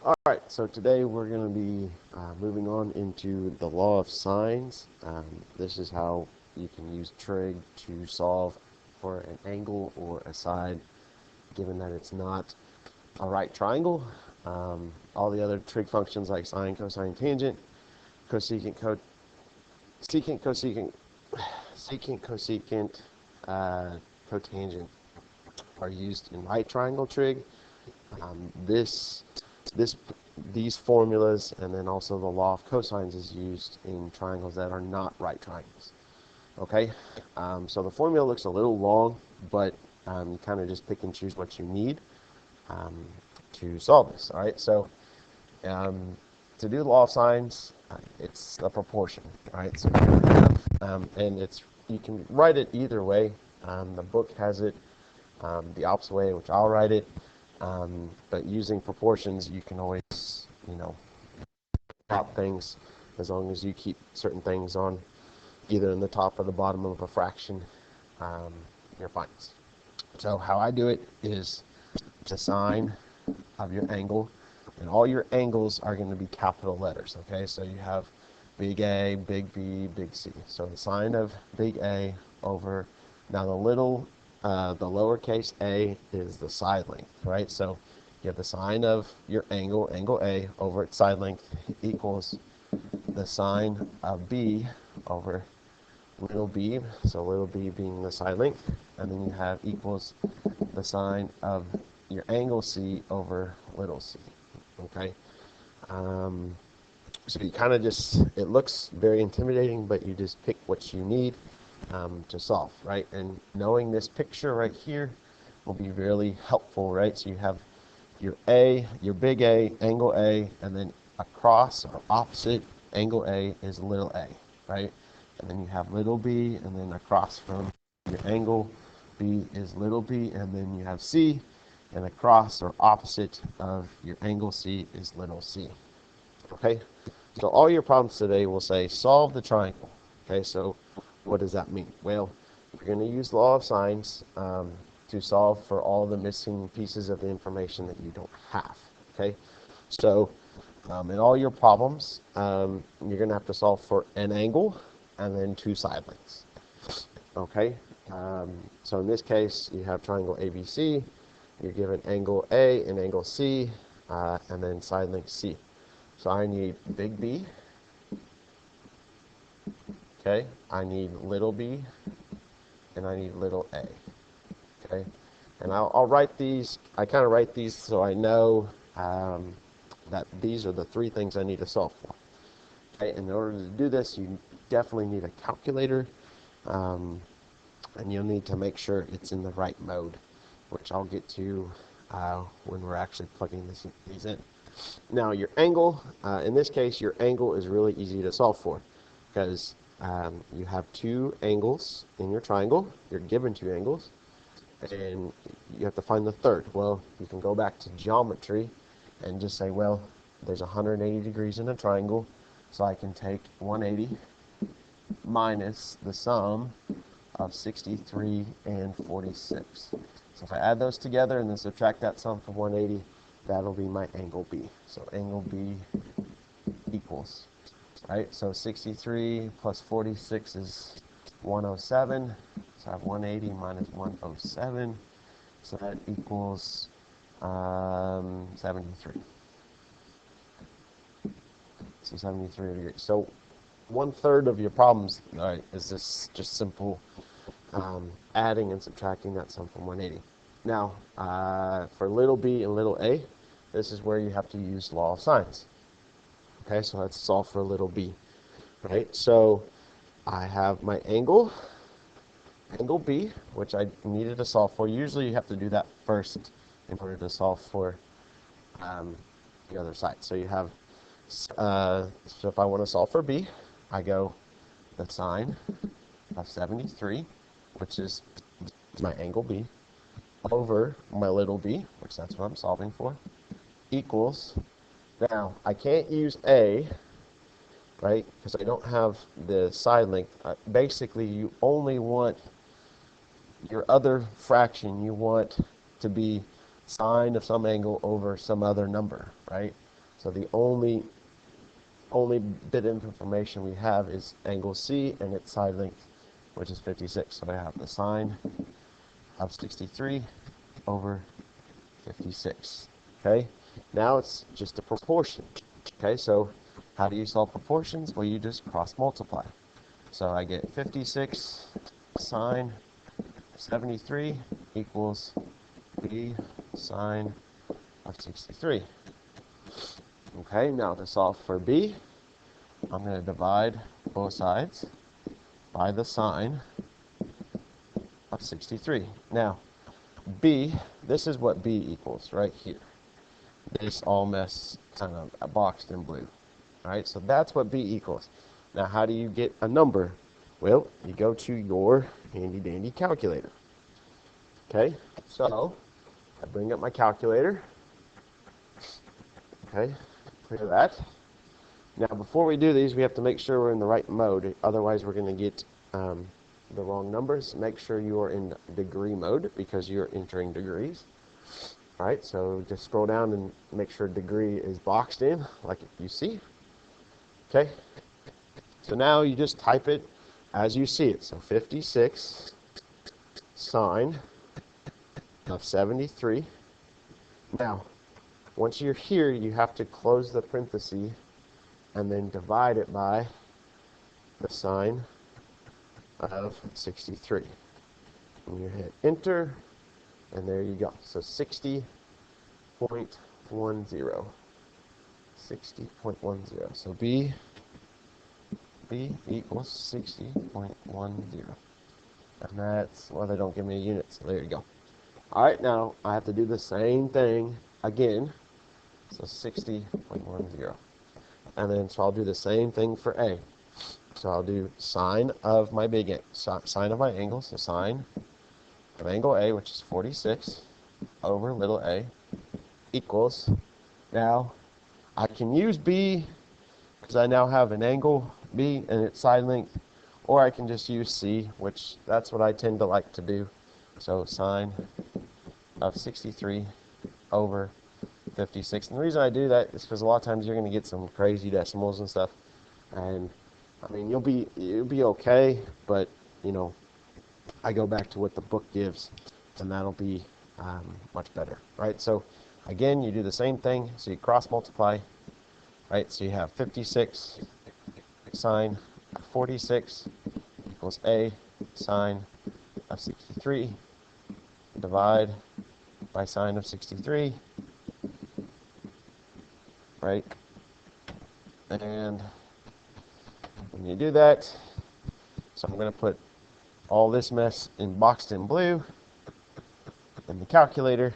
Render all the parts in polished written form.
All right, so today we're going to be moving on into the law of sines. This is how you can use trig to solve for an angle or a side, given that it's not a right triangle. All the other trig functions like sine, cosine, tangent, cosecant, secant, cosecant, secant, cosecant, cotangent are used in right triangle trig. Um, this this these formulas and then also the law of cosines is used in triangles that are not right triangles. Okay, so the formula looks a little long, but you kind of just pick and choose what you need um, to solve this. All right, so to do the law of sines, it's a proportion. All right, so you have, and it's you can write it either way. The book has it the opposite way, which I'll write it. But using proportions, you can always, plot things as long as you keep certain things on either in the top or the bottom of a fraction. Um, you're fine. So how I do it is the sine of your angle, and all your angles are going to be capital letters. Okay, so you have big A, big B, big C. So the sine of big A over now the lowercase a is the side length, right? So you have the sine of your angle, angle A, over its side length equals the sine of B over little b, so little b being the side length, and then you have equals the sine of your angle C over little c, okay? So you kind of just, it looks very intimidating, but you just pick what you need to solve, right? And knowing this picture right here will be really helpful, right? So you have your A, your big A, angle A, and then across or opposite angle A is little a, right? And then you have little b, and then across from your angle B is little b, and then you have C, and across or opposite of your angle C is little c, okay? So all your problems today will say solve the triangle, okay? So what does that mean? Well, you're going to use law of sines to solve for all the missing pieces of the information that you don't have. Okay, so in all your problems, you're going to have to solve for an angle and then two side lengths. Okay, so in this case, you have triangle ABC. You're given angle A and angle C, and then side length C. So I need big B. Okay, I need little b, and I need little a. Okay, and I'll write these, I kind of write these so I know that these are the three things I need to solve for. Okay, and in order to do this, you definitely need a calculator, and you'll need to make sure it's in the right mode, which I'll get to when we're actually plugging these in. Now your angle, in this case, your angle is really easy to solve for because you have two angles in your triangle. You're given two angles, and you have to find the third. Well, you can go back to geometry and just say, well, there's 180 degrees in a triangle, so I can take 180 minus the sum of 63 and 46. So if I add those together and then subtract that sum from 180, that'll be my angle B. So angle B equals, right? So 63 plus 46 is 107. So I have 180 minus 107. So that equals 73. So 73 degrees. So 1/3 of your problems, all right, is this just simple adding and subtracting that sum from 180. Now, for little b and little a, this is where you have to use law of sines. Okay, so let's solve for little b, right? So I have my angle B, which I needed to solve for. Usually you have to do that first in order to solve for the other side. So you have, so if I want to solve for B, I go the sine of 73, which is my angle B, over my little b, which that's what I'm solving for, equals, now I can't use A, right, because I don't have the side length. Basically, you only want your other fraction, you want to be sine of some angle over some other number, right? So the only bit of information we have is angle C and its side length, which is 56. So I have the sine of 63 over 56. Okay, now it's just a proportion. Okay, so how do you solve proportions? Well, you just cross multiply. So I get 56 sine 73 equals B sine of 63. Okay, now to solve for B, I'm going to divide both sides by the sine of 63. Now, B, this is what B equals right here. This all mess kind of boxed in blue. All right, so that's what B equals. Now, how do you get a number? Well, you go to your handy dandy calculator. Okay, so I bring up my calculator. Okay, clear that. Now, before we do these, we have to make sure we're in the right mode. Otherwise, we're going to get the wrong numbers. Make sure you are in degree mode because you're entering degrees. All right, so just scroll down and make sure degree is boxed in like you see. Okay, so now you just type it as you see it. So 56 sine of 73. Now, once you're here, you have to close the parenthesis and then divide it by the sine of 63. And you hit enter, and there you go. So 60.10. 60.10. So B equals 60.10. And that's, well, they don't give me a unit, so there you go. All right, now I have to do the same thing again. So 60.10. And then so I'll do the same thing for A. So I'll do sine of my sine of my angle, so sine of angle A, which is 46, over little a, equals, now I can use B because I now have an angle B and its side length, or I can just use C, which that's what I tend to like to do. So sine of 63 over 56. And the reason I do that is because a lot of times you're going to get some crazy decimals and stuff, and I mean you'll be okay, but you know, I go back to what the book gives, and that'll be much better, right? So again, you do the same thing. So you cross multiply, right? So you have 56 sine 46 equals A sine of 63. Divide by sine of 63, right? And when you do that, so I'm going to put all this mess boxed in blue in the calculator,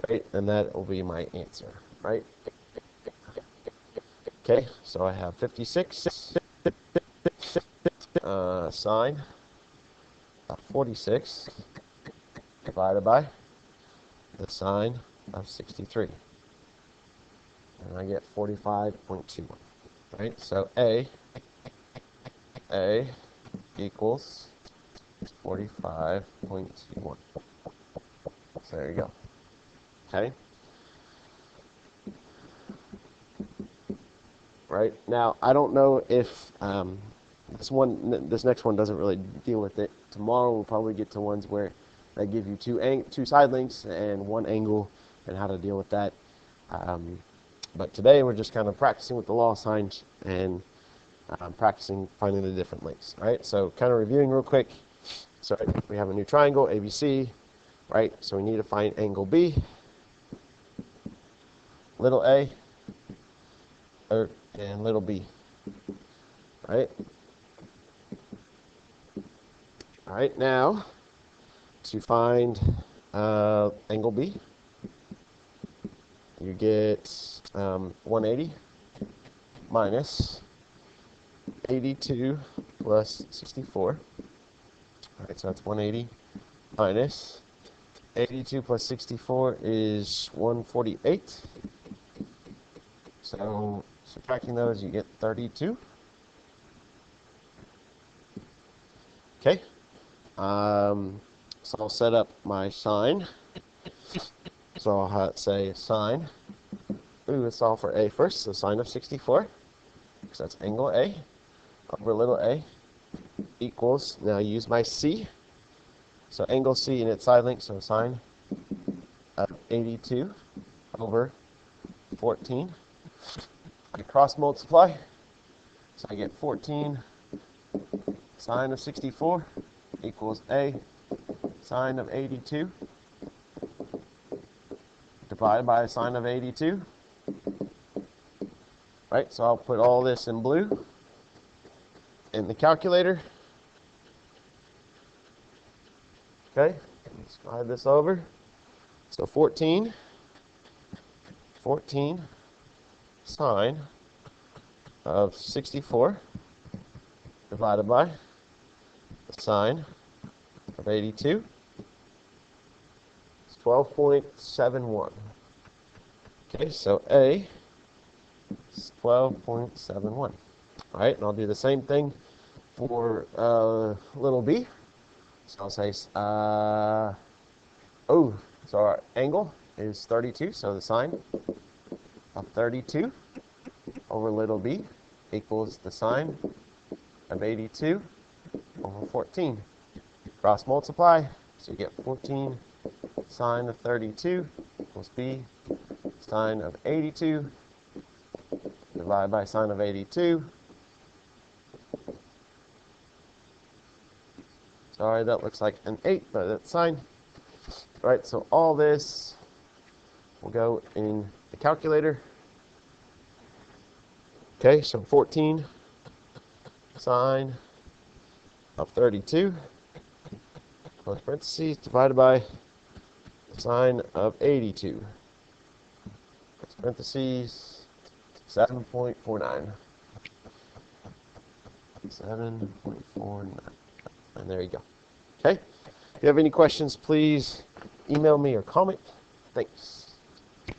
right? And that will be my answer, right? Okay, so I have 56 sine of 46 divided by the sine of 63. And I get 45.21, right? So A equals 45.21. So there you go. Okay. Right now, I don't know if this next one doesn't really deal with it. Tomorrow we'll probably get to ones where they give you two side lengths and one angle and how to deal with that. But today we're just kind of practicing with the law signs and practicing finding the different lengths. Right. So kind of reviewing real quick. So we have a new triangle ABC. Right. So we need to find angle B, little a, and little b. Right. All right, now to find angle B, you get 180 minus 82 plus 64. All right, so that's 180 minus 82 plus 64 is 148. So subtracting those, you get 32. Okay. So I'll set up my sine. So I'll say sine let's solve for a first. So sine of 64, because that's angle A over little a equals, now use my C. So angle C and its side length, so sine of 82 over 14. I cross multiply, so I get 14 sine of 64 equals a sine of 82 divided by sine of 82. Right, so I'll put all this in blue in the calculator. Okay, slide this over. So 14 sine of 64 divided by the sine of 82 is 12.71. Okay, so A is 12.71. All right, and I'll do the same thing for little b. So I'll say, so our angle is 32, so the sine of 32 over little b equals the sine of 82 over 14. Cross multiply, so you get 14 sine of 32 equals b sine of 82 divided by sine of 82. Sorry, that looks like an 8, but that's fine. All right, so all this will go in the calculator. Okay, so 14 sine of 32, close parentheses, divided by sine of 82, close parentheses, 7.49. 7.49. And there you go. Okay? If you have any questions, please email me or comment. Thanks.